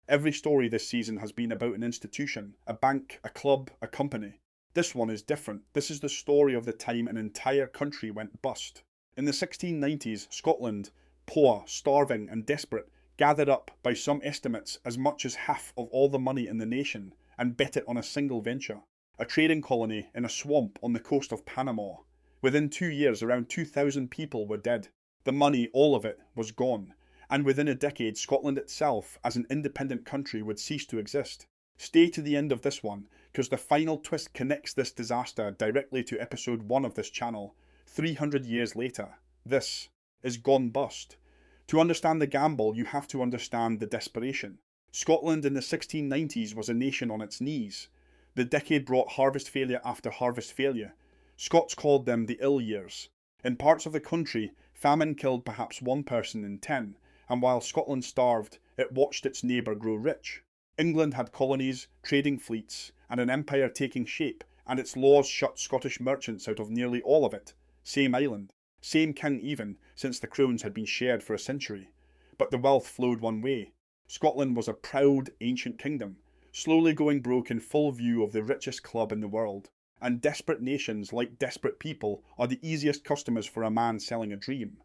Every story this season has been about an institution, a bank, a club, a company. This one is different. This is the story of the time an entire country went bust. In the 1690s, Scotland, poor, starving, and desperate, gathered up, by some estimates, as much as half of all the money in the nation and bet it on a single venture, a trading colony in a swamp on the coast of Panama. Within 2 years, around 2,000 people were dead. The money, all of it, was gone, and within a decade Scotland itself, as an independent country, would cease to exist. Stay to the end of this one, because the final twist connects this disaster directly to episode 1 of this channel. 300 years later, this is gone bust. To understand the gamble, you have to understand the desperation. Scotland in the 1690s was a nation on its knees. The decade brought harvest failure after harvest failure. Scots called them the ill years. In parts of the country, famine killed perhaps 1 person in 10, and while Scotland starved, it watched its neighbour grow rich. England had colonies, trading fleets, and an empire taking shape, and its laws shut Scottish merchants out of nearly all of it. Same island, same king even, since the crowns had been shared for a century. But the wealth flowed one way. Scotland was a proud, ancient kingdom, slowly going broke in full view of the richest club in the world. And desperate nations, like desperate people, are the easiest customers for a man selling a dream.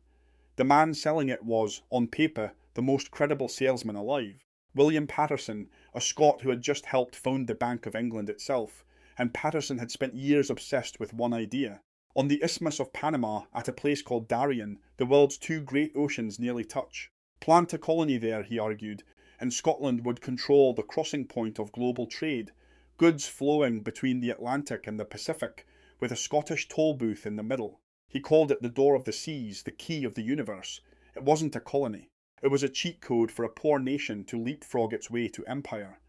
The man selling it was, on paper, the most credible salesman alive. William Paterson, a Scot who had just helped found the Bank of England itself, and Paterson had spent years obsessed with one idea. On the Isthmus of Panama, at a place called Darien, the world's two great oceans nearly touch. Plant a colony there, he argued, and Scotland would control the crossing point of global trade, goods flowing between the Atlantic and the Pacific, with a Scottish toll booth in the middle. He called it the door of the seas, the key of the universe. It wasn't a colony. It was a cheat code for a poor nation to leapfrog its way to empire.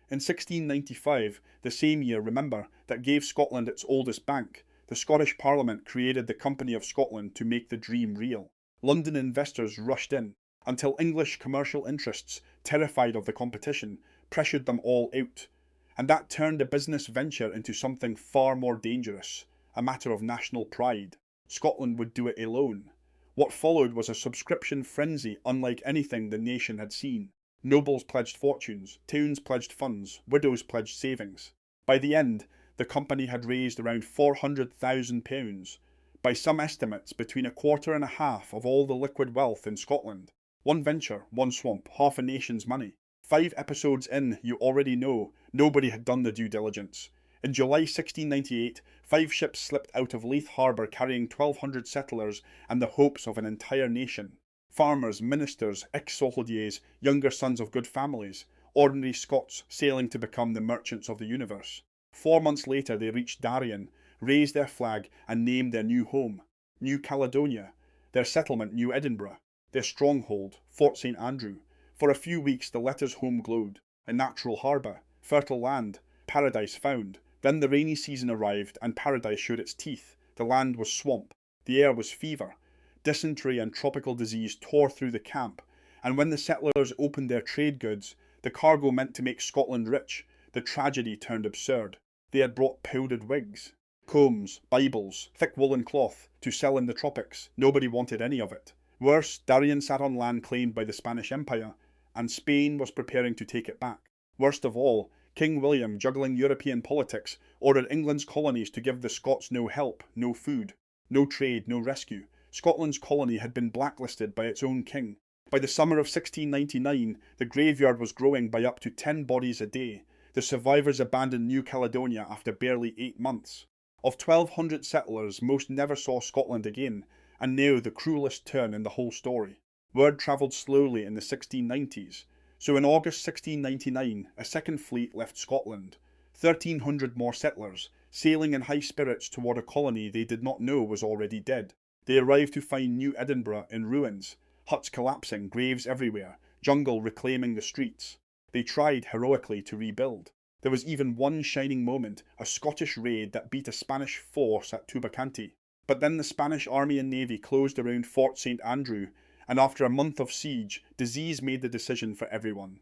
In 1695, the same year, remember, that gave Scotland its oldest bank, the Scottish Parliament created the Company of Scotland to make the dream real. London investors rushed in, until English commercial interests, terrified of the competition, pressured them all out. And that turned a business venture into something far more dangerous, a matter of national pride. Scotland would do it alone. What followed was a subscription frenzy unlike anything the nation had seen. Nobles pledged fortunes, towns pledged funds, widows pledged savings. By the end, the company had raised around £400,000. By some estimates, between a quarter and a half of all the liquid wealth in Scotland. One venture, one swamp, half a nation's money. 5 episodes in, you already know, nobody had done the due diligence. In July 1698, 5 ships slipped out of Leith Harbour carrying 1,200 settlers and the hopes of an entire nation. Farmers, ministers, ex-soldiers, younger sons of good families, ordinary Scots sailing to become the merchants of the universe. 4 months later they reached Darien, raised their flag and named their new home, New Caledonia, their settlement New Edinburgh, their stronghold, Fort St Andrew. For a few weeks the letters home glowed, a natural harbour, fertile land, paradise found. Then the rainy season arrived and paradise showed its teeth. The land was swamp, the air was fever. Dysentery and tropical disease tore through the camp, and when the settlers opened their trade goods, the cargo meant to make Scotland rich, the tragedy turned absurd. They had brought powdered wigs, combs, Bibles, thick woolen cloth, to sell in the tropics. Nobody wanted any of it. Worse, Darien sat on land claimed by the Spanish Empire, and Spain was preparing to take it back. Worst of all, King William, juggling European politics, ordered England's colonies to give the Scots no help, no food, no trade, no rescue. Scotland's colony had been blacklisted by its own king. By the summer of 1699, the graveyard was growing by up to 10 bodies a day. The survivors abandoned New Caledonia after barely 8 months. Of 1,200 settlers, most never saw Scotland again, and now the cruelest turn in the whole story. Word travelled slowly in the 1690s. So in August 1699, a second fleet left Scotland. 1,300 more settlers, sailing in high spirits toward a colony they did not know was already dead. They arrived to find New Edinburgh in ruins, huts collapsing, graves everywhere, jungle reclaiming the streets. They tried heroically to rebuild. There was even one shining moment, a Scottish raid that beat a Spanish force at Tubacanti. But then the Spanish army and navy closed around Fort St Andrew, and after a month of siege, disease made the decision for everyone.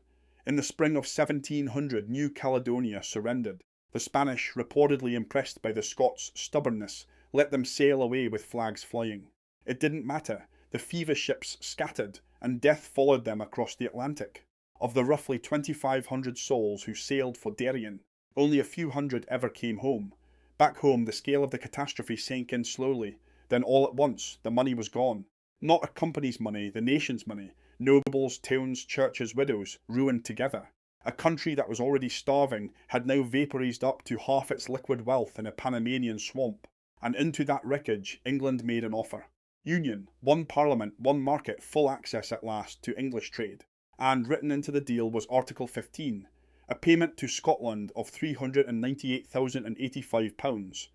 In the spring of 1700, New Caledonia surrendered. The Spanish, reportedly impressed by the Scots' stubbornness, let them sail away with flags flying. It didn't matter. The fever ships scattered, and death followed them across the Atlantic. Of the roughly 2,500 souls who sailed for Darien, only a few hundred ever came home. Back home, the scale of the catastrophe sank in slowly. Then all at once, the money was gone. Not a company's money, the nation's money. Nobles, towns, churches, widows, ruined together. A country that was already starving had now vaporized up to half its liquid wealth in a Panamanian swamp. And into that wreckage, England made an offer. Union, one parliament, one market, full access at last to English trade. And written into the deal was Article 15, a payment to Scotland of £398,085,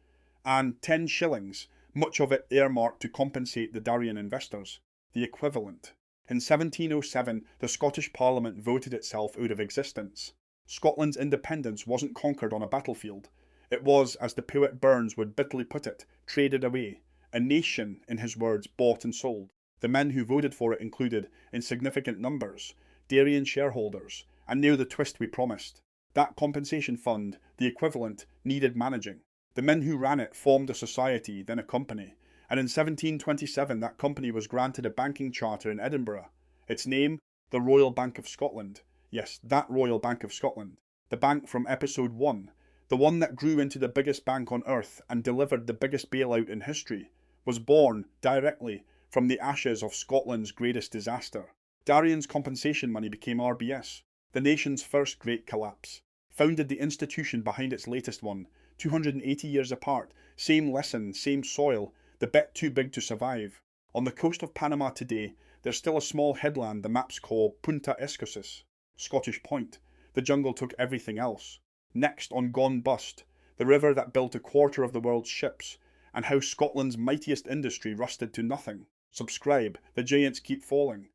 and 10 shillings, much of it earmarked to compensate the Darien investors, the equivalent. In 1707, the Scottish Parliament voted itself out of existence. Scotland's independence wasn't conquered on a battlefield. It was, as the poet Burns would bitterly put it, traded away. A nation, in his words, bought and sold. The men who voted for it included, in significant numbers, Darien shareholders, and now the twist we promised. That compensation fund, the equivalent, needed managing. The men who ran it formed a society, then a company, and in 1727 that company was granted a banking charter in Edinburgh. Its name, the Royal Bank of Scotland. Yes, that Royal Bank of Scotland. The bank from episode 1, the one that grew into the biggest bank on earth and delivered the biggest bailout in history, was born, directly, from the ashes of Scotland's greatest disaster. Darien's compensation money became RBS, the nation's first great collapse. Founded the institution behind its latest one, 280 years apart, same lesson, same soil, the bet too big to survive. On the coast of Panama today, there's still a small headland the maps call Punta Escocés, Scottish Point. The jungle took everything else. Next on Gone Bust, the river that built a quarter of the world's ships, and how Scotland's mightiest industry rusted to nothing. Subscribe, the giants keep falling.